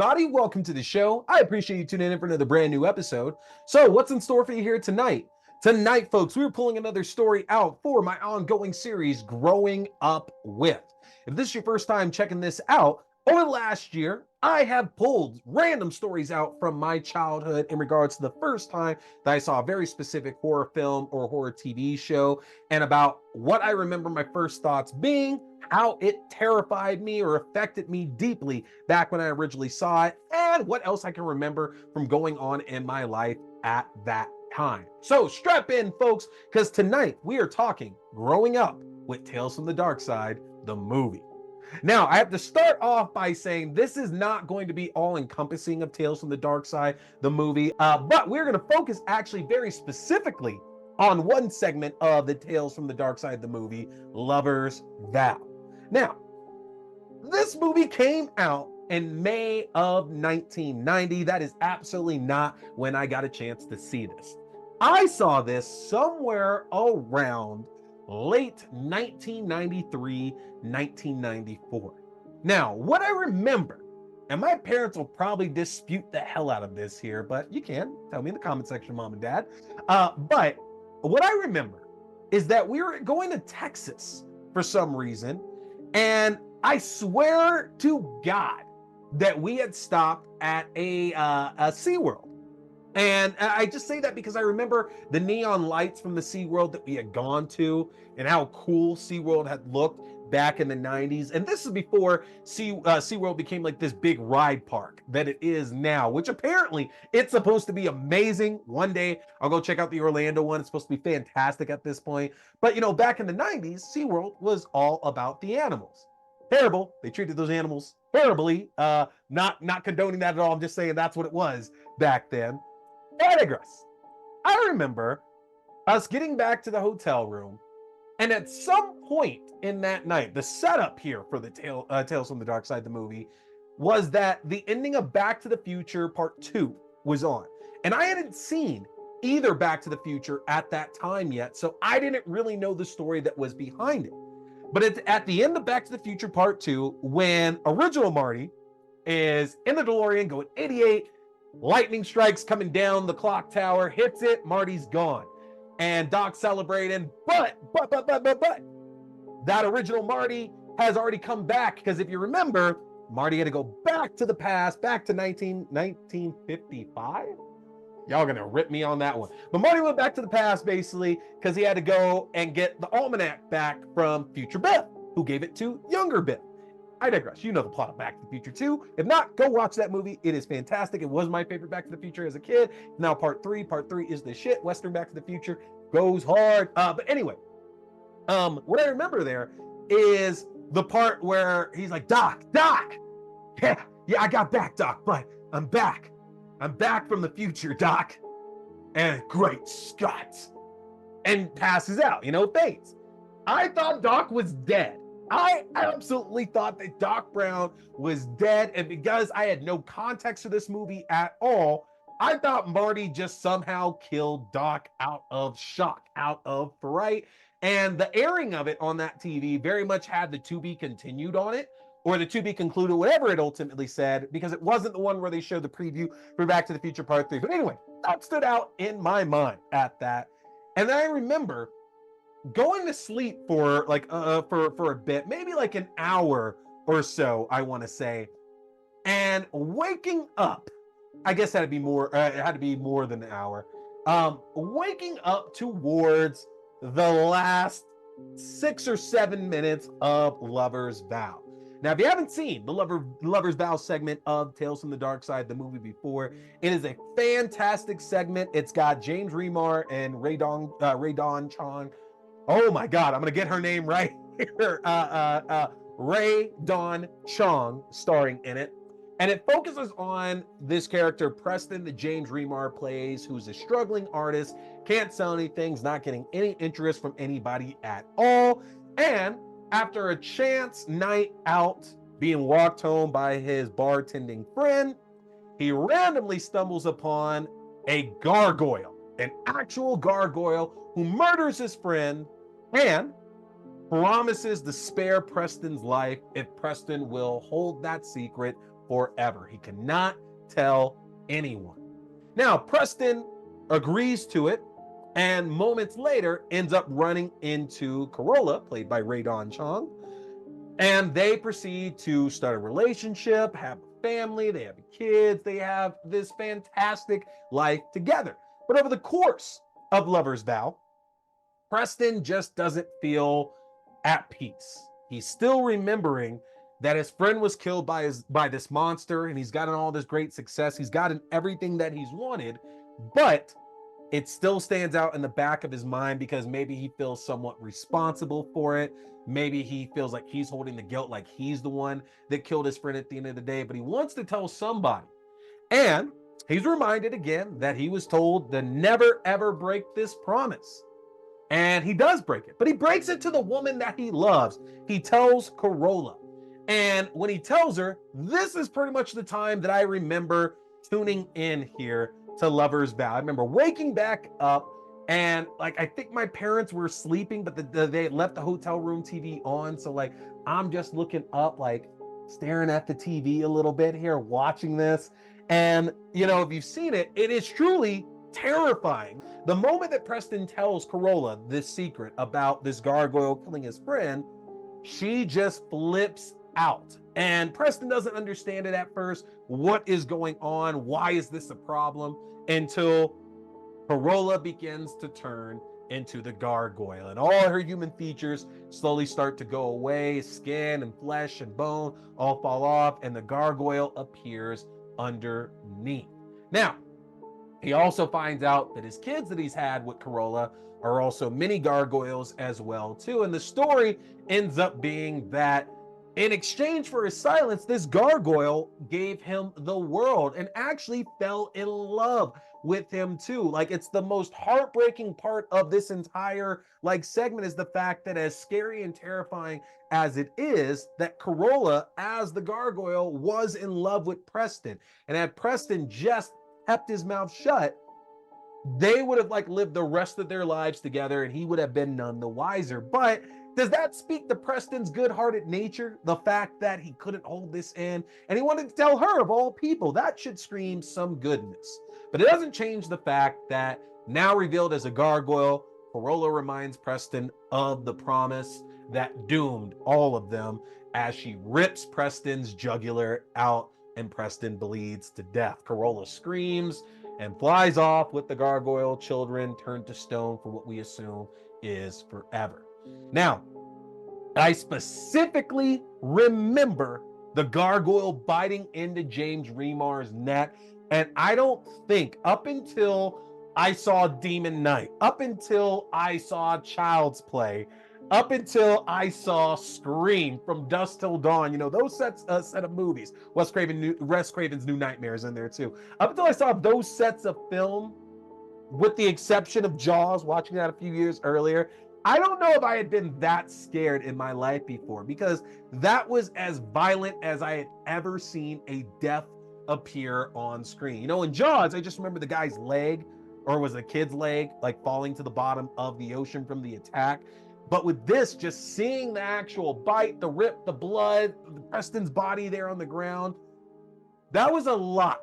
everybody? Welcome to the show. I appreciate you tuning in for another brand new episode. So, what's in store for you here tonight? Tonight, folks, we're pulling another story out for my ongoing series, Growing Up With. If this is your first time checking this out, over the last year, I have pulled random stories out from my childhood in regards to the first time that I saw a very specific horror film or horror TV show, and about what I remember my first thoughts being, how it terrified me or affected me deeply back when I originally saw it, and what else I can remember from going on in my life at that time. So strap in, folks, because tonight we are talking Growing Up with Tales from the Darkside, the movie. Now, I have to start off by saying this is not going to be all-encompassing of Tales from the Darkside, the movie, but we're going to focus actually very specifically on one segment of the Tales from the Darkside, the movie, Lover's Vow. Now, this movie came out in May of 1990. That is absolutely not when I got a chance to see this. I saw this somewhere around late 1993, 1994. Now, what I remember, and my parents will probably dispute the hell out of this here, but you can tell me in the comment section, mom and dad. But what I remember is that we were going to Texas for some reason, and I swear to God that we had stopped at a SeaWorld. And I just say that because I remember the neon lights from the SeaWorld that we had gone to and how cool SeaWorld had looked back in the 90s. And this is before SeaWorld became like this big ride park that it is now, which apparently it's supposed to be amazing. One day I'll go check out the Orlando one. It's supposed to be fantastic at this point. But, you know, back in the 90s, SeaWorld was all about the animals. Terrible. They treated those animals terribly. Not condoning that at all. I'm just saying that's what it was back then. I digress. I remember us getting back to the hotel room, and at some point in that night, the setup here for the Tales from the Darkside, the movie, was that the ending of Back to the Future Part 2 was on. And I hadn't seen either Back to the Future at that time yet, so I didn't really know the story that was behind it. But at the end of Back to the Future Part 2, when original Marty is in the DeLorean going 88, lightning strikes coming down the clock tower, hits it, Marty's gone. And Doc's celebrating, but, that original Marty has already come back, because if you remember, Marty had to go back to the past, back to 1955? Y'all gonna rip me on that one. But Marty went back to the past, basically, because he had to go and get the almanac back from Future Biff, who gave it to younger Biff. I digress. You know the plot of Back to the Future 2. If not, go watch that movie. It is fantastic. It was my favorite Back to the Future as a kid. Now Part 3. Part 3 is the shit. Western Back to the Future goes hard. But anyway, what I remember there is the part where he's like, Doc, yeah, I got back, Doc, but I'm back. I'm back from the future, Doc. And great Scott. And passes out, fades. I thought Doc was dead. I absolutely thought that Doc Brown was dead, and because I had no context for this movie at all, I thought Marty just somehow killed Doc out of shock, out of fright, and the airing of it on that TV very much had the to be continued on it, or the to be concluded, whatever it ultimately said, because it wasn't the one where they showed the preview for Back to the Future Part 3. But anyway, that stood out in my mind at that, and then I remember going to sleep for like for a bit, maybe like an hour or so, I want to say, and waking up. I guess it had to be more than an hour. Waking up towards the last 6 or 7 minutes of Lover's Vow. Now, if you haven't seen the Lover's Vow segment of Tales from the Darkside, the movie before, it is a fantastic segment. It's got James Remar and Ray Dawn Chong. Oh my God, I'm gonna get her name right here. Ray Dawn Chong starring in it. And it focuses on this character, Preston, that James Remar plays, who's a struggling artist, can't sell anything, is not getting any interest from anybody at all. And after a chance night out, being walked home by his bartending friend, he randomly stumbles upon a gargoyle, an actual gargoyle, who murders his friend and promises to spare Preston's life if Preston will hold that secret forever. He cannot tell anyone. Now, Preston agrees to it, and moments later ends up running into Corolla, played by Rae Dawn Chong, and they proceed to start a relationship, have a family, they have kids, they have this fantastic life together. But over the course of Lover's Vow, Preston just doesn't feel at peace. He's still remembering that his friend was killed by this monster, and he's gotten all this great success. He's gotten everything that he's wanted, but it still stands out in the back of his mind because maybe he feels somewhat responsible for it. Maybe he feels like he's holding the guilt, like he's the one that killed his friend at the end of the day, but he wants to tell somebody. And he's reminded again that he was told to never ever break this promise. And he does break it, but he breaks it to the woman that he loves. He tells Corolla. And when he tells her, this is pretty much the time that I remember tuning in here to Lover's Vow. I remember waking back up, and like I think my parents were sleeping, but they had left the hotel room TV on. So like I'm just looking up, like staring at the TV a little bit here, watching this. And you know, if you've seen it, it is truly terrifying. The moment that Preston tells Corolla this secret about this gargoyle killing his friend, she just flips out. And Preston doesn't understand it at first. What is going on? Why is this a problem? Until Corolla begins to turn into the gargoyle, and all her human features slowly start to go away. Skin and flesh and bone all fall off, and the gargoyle appears underneath. Now, he also finds out that his kids that he's had with Corolla are also mini gargoyles as well too. And the story ends up being that in exchange for his silence, this gargoyle gave him the world and actually fell in love with him too. Like, it's the most heartbreaking part of this entire like segment is the fact that, as scary and terrifying as it is, that Corolla as the gargoyle was in love with Preston. And had Preston just kept his mouth shut, they would have like lived the rest of their lives together, and he would have been none the wiser. But does that speak to Preston's good-hearted nature? The fact that he couldn't hold this in and he wanted to tell her of all people, that should scream some goodness. But it doesn't change the fact that now revealed as a gargoyle, Corolla reminds Preston of the promise that doomed all of them as she rips Preston's jugular out and Preston bleeds to death. Corolla screams and flies off with the gargoyle children turned to stone for what we assume is forever. Now, I specifically remember the gargoyle biting into James Remar's neck, and I don't think up until I saw Demon Knight, up until I saw Child's Play, up until I saw Scream, From Dusk Till Dawn, you know, those set of movies, Wes Craven's New Nightmares in there too. Up until I saw those sets of film, with the exception of Jaws, watching that a few years earlier, I don't know if I had been that scared in my life before, because that was as violent as I had ever seen a death appear on screen. You know, in Jaws, I just remember the guy's leg, or was a kid's leg, like falling to the bottom of the ocean from the attack. But with this, just seeing the actual bite, the rip, the blood, Preston's body there on the ground, that was a lot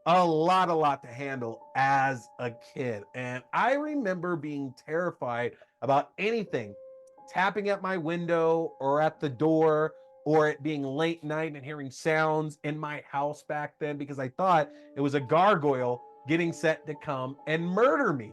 to handle as a kid. And I remember being terrified about anything tapping at my window or at the door, or it being late night and hearing sounds in my house back then, because I thought it was a gargoyle getting set to come and murder me.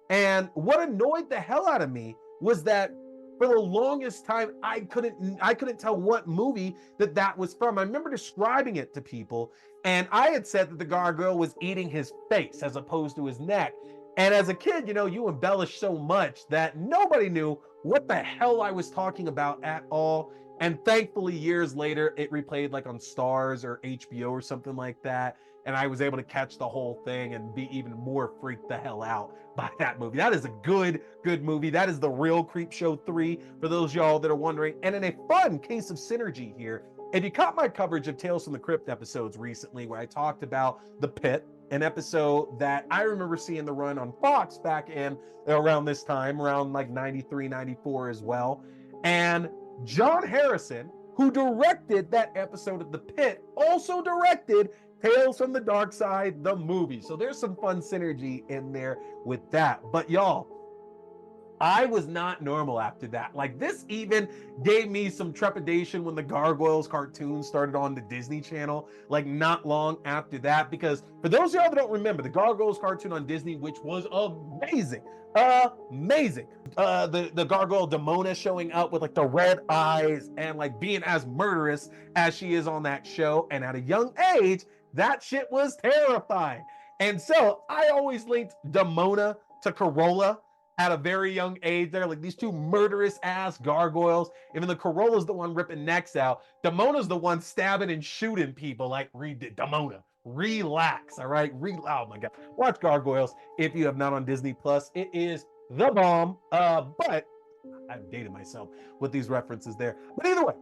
And what annoyed the hell out of me was that for the longest time, I couldn't tell what movie that was from. I remember describing it to people, and I had said that the gargoyle was eating his face as opposed to his neck. And as a kid, you know, you embellish so much that nobody knew what the hell I was talking about at all. And thankfully, years later, it replayed like on Stars or HBO or something like that. And I was able to catch the whole thing and be even more freaked the hell out by that movie. That is a good movie. That is The Real Creepshow 3, for those y'all that are wondering. And in a fun case of synergy here, if you caught my coverage of Tales from the Crypt episodes recently, where I talked about The Pit, an episode that I remember seeing the run on Fox back in around this time, around like 93, 94 as well. And John Harrison who directed that episode of The Pit, also directed Tales from the Darkside, the movie. So there's some fun synergy in there with that. But y'all, I was not normal after that. Like, this even gave me some trepidation when the Gargoyles cartoon started on the Disney Channel, like not long after that. Because for those of y'all that don't remember, the Gargoyles cartoon on Disney, which was amazing, amazing. The gargoyle Demona showing up with like the red eyes and like being as murderous as she is on that show. And at a young age, that shit was terrifying. And so I always linked Demona to Corolla at a very young age. They're like these two murderous ass gargoyles. Even the Corolla's the one ripping necks out. Damona's the one stabbing and shooting people. Like, read it, Damona. Relax, all right? Oh my God. Watch Gargoyles if you have not on Disney Plus. It is the bomb. But I've dated myself with these references there. But either way,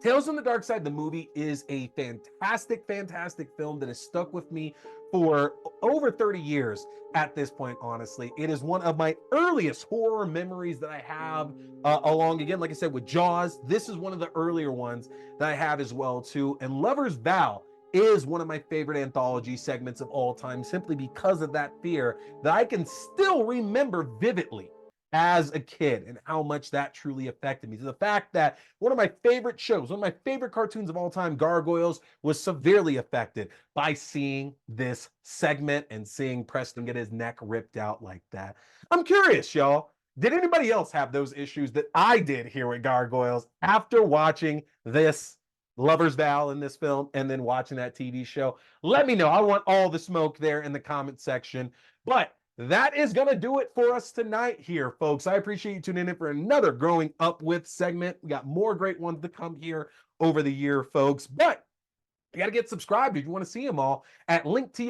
Tales from the Darkside, the movie, is a fantastic, fantastic film that has stuck with me for over 30 years at this point, honestly. It is one of my earliest horror memories that I have, along, again, like I said, with Jaws. This is one of the earlier ones that I have as well, too. And Lover's Vow is one of my favorite anthology segments of all time, simply because of that fear that I can still remember vividly as a kid and how much that truly affected me. To the fact that one of my favorite shows, one of my favorite cartoons of all time, Gargoyles, was severely affected by seeing this segment and seeing Preston get his neck ripped out like that. I'm curious, y'all. Did anybody else have those issues that I did here with Gargoyles after watching this Lover's Vow in this film and then watching that TV show? Let me know. I want all the smoke there in the comment section. But that is going to do it for us tonight here, folks. I appreciate you tuning in for another Growing Up With segment. We got more great ones to come here over the year, folks. But you got to get subscribed if you want to see them all at linktr.ee/T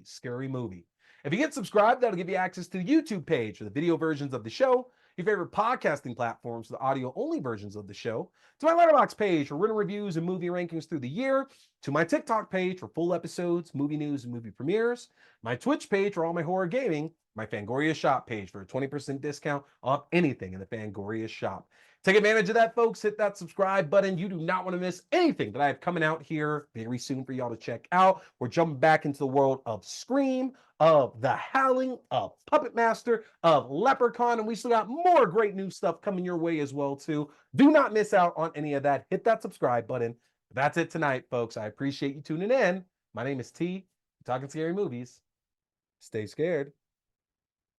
Scary Movie. If you get subscribed, that'll give you access to the YouTube page for the video versions of the show, your favorite podcasting platforms for the audio-only versions of the show, to my Letterboxd page for written reviews and movie rankings through the year, to my TikTok page for full episodes, movie news, and movie premieres, my Twitch page for all my horror gaming, my Fangoria shop page for a 20% discount off anything in the Fangoria shop. Take advantage of that, folks. Hit that subscribe button. You do not want to miss anything that I have coming out here very soon for y'all to check out. We're jumping back into the world of Scream, of The Howling, of Puppet Master, of Leprechaun, and we still got more great new stuff coming your way as well, too. Do not miss out on any of that. Hit that subscribe button. That's it tonight, folks. I appreciate you tuning in. My name is T. Talking Scary Movies. Stay scared.